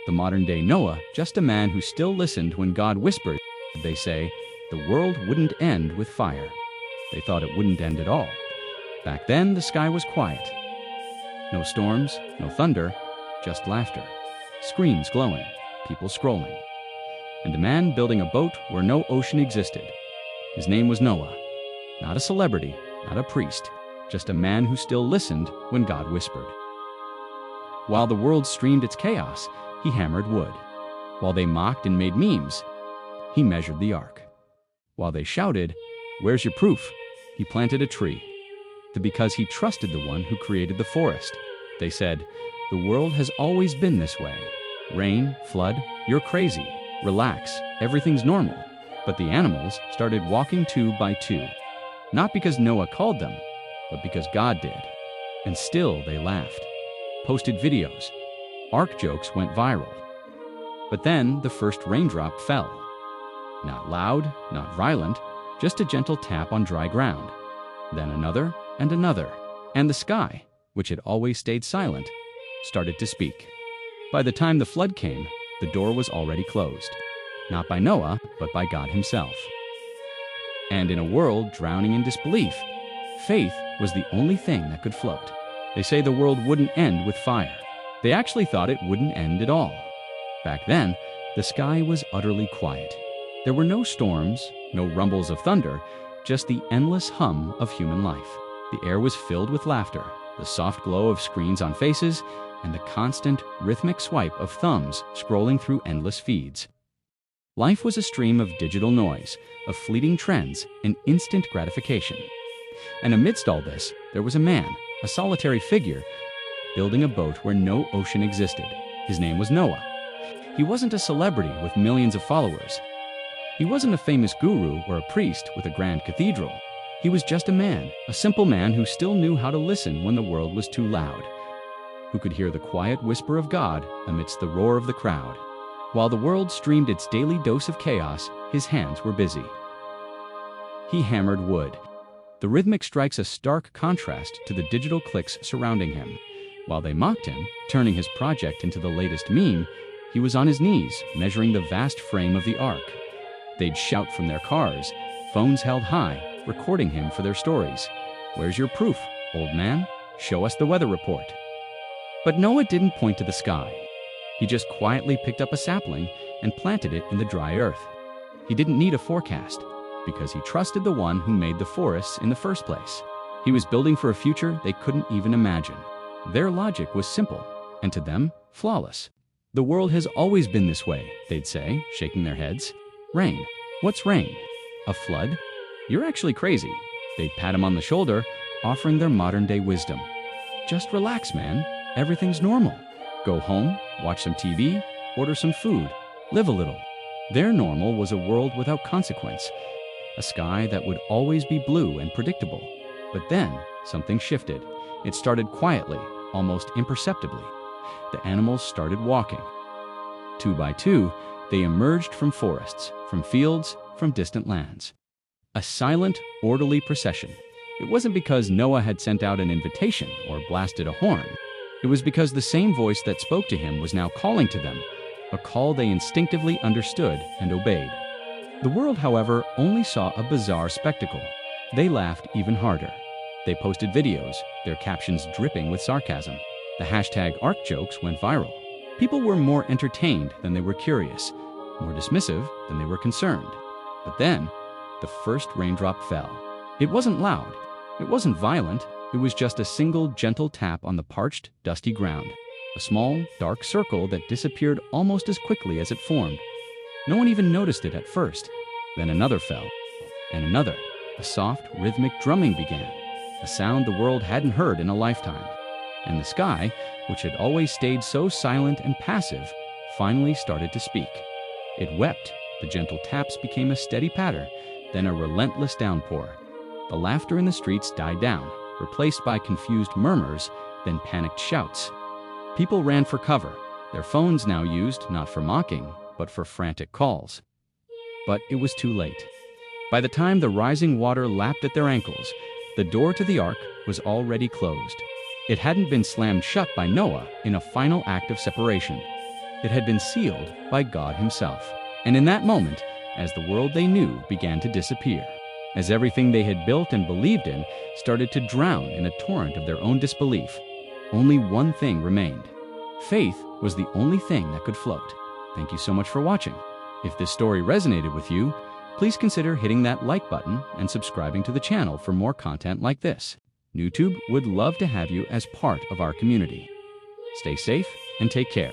The modern-day Noah, just a man who still listened when God whispered. They say, the world wouldn't end with fire. They thought it wouldn't end at all. Back then, the sky was quiet. No storms, no thunder, just laughter. Screens glowing, people scrolling. And a man building a boat where no ocean existed. His name was Noah. Not a celebrity, not a priest, just a man who still listened when God whispered. While the world streamed its chaos, he hammered wood. While they mocked and made memes, he measured the ark. While they shouted, "Where's your proof?" he planted a tree. Because he trusted the one who created the forest. They said, the world has always been this way. Rain, flood, you're crazy. Relax, everything's normal. But the animals started walking 2 by 2. Not because Noah called them, but because God did. And still they laughed. Posted videos. Ark jokes went viral. But then the first raindrop fell. Not loud, not violent, just a gentle tap on dry ground. Then another and another. And the sky, which had always stayed silent, started to speak. By the time the flood came, the door was already closed. Not by Noah, but by God himself. And in a world drowning in disbelief, faith was the only thing that could float. They say the world wouldn't end with fire. They actually thought it wouldn't end at all. Back then, the sky was utterly quiet. There were no storms, no rumbles of thunder, just the endless hum of human life. The air was filled with laughter, the soft glow of screens on faces, and the constant, rhythmic swipe of thumbs scrolling through endless feeds. Life was a stream of digital noise, of fleeting trends and instant gratification. And amidst all this, there was a man, a solitary figure, building a boat where no ocean existed. His name was Noah. He wasn't a celebrity with millions of followers. He wasn't a famous guru or a priest with a grand cathedral. He was just a man, a simple man who still knew how to listen when the world was too loud, who could hear the quiet whisper of God amidst the roar of the crowd. While the world streamed its daily dose of chaos, his hands were busy. He hammered wood. The rhythmic strikes a stark contrast to the digital clicks surrounding him. While they mocked him, turning his project into the latest meme, he was on his knees, measuring the vast frame of the ark. They'd shout from their cars, phones held high, recording him for their stories. "Where's your proof, old man? Show us the weather report." But Noah didn't point to the sky. He just quietly picked up a sapling and planted it in the dry earth. He didn't need a forecast, because he trusted the one who made the forests in the first place. He was building for a future they couldn't even imagine. Their logic was simple, and to them, flawless. "The world has always been this way," they'd say, shaking their heads. "Rain. What's rain? A flood? You're actually crazy." They'd pat him on the shoulder, offering their modern-day wisdom. "Just relax, man. Everything's normal. Go home, watch some TV, order some food, live a little." Their normal was a world without consequence, a sky that would always be blue and predictable. But then, something shifted. It started quietly, almost imperceptibly. The animals started walking. 2 by 2, they emerged from forests, from fields, from distant lands. A silent, orderly procession. It wasn't because Noah had sent out an invitation or blasted a horn. It was because the same voice that spoke to him was now calling to them, a call they instinctively understood and obeyed. The world, however, only saw a bizarre spectacle. They laughed even harder. They posted videos, their captions dripping with sarcasm. The hashtag ark jokes went viral. People were more entertained than they were curious, more dismissive than they were concerned. But then, the first raindrop fell. It wasn't loud. It wasn't violent. It was just a single gentle tap on the parched, dusty ground. A small, dark circle that disappeared almost as quickly as it formed. No one even noticed it at first. Then another fell, and another. A soft, rhythmic drumming began, a sound the world hadn't heard in a lifetime. And the sky, which had always stayed so silent and passive, finally started to speak. It wept. The gentle taps became a steady patter, then a relentless downpour. The laughter in the streets died down, replaced by confused murmurs, then panicked shouts. People ran for cover, their phones now used not for mocking, but for frantic calls. But it was too late. By the time the rising water lapped at their ankles, the door to the ark was already closed. It hadn't been slammed shut by Noah in a final act of separation. It had been sealed by God Himself. And in that moment, as the world they knew began to disappear, as everything they had built and believed in started to drown in a torrent of their own disbelief, only one thing remained. Faith was the only thing that could float. Thank you so much for watching. If this story resonated with you, please consider hitting that like button and subscribing to the channel for more content like this. YouTube would love to have you as part of our community. Stay safe and take care.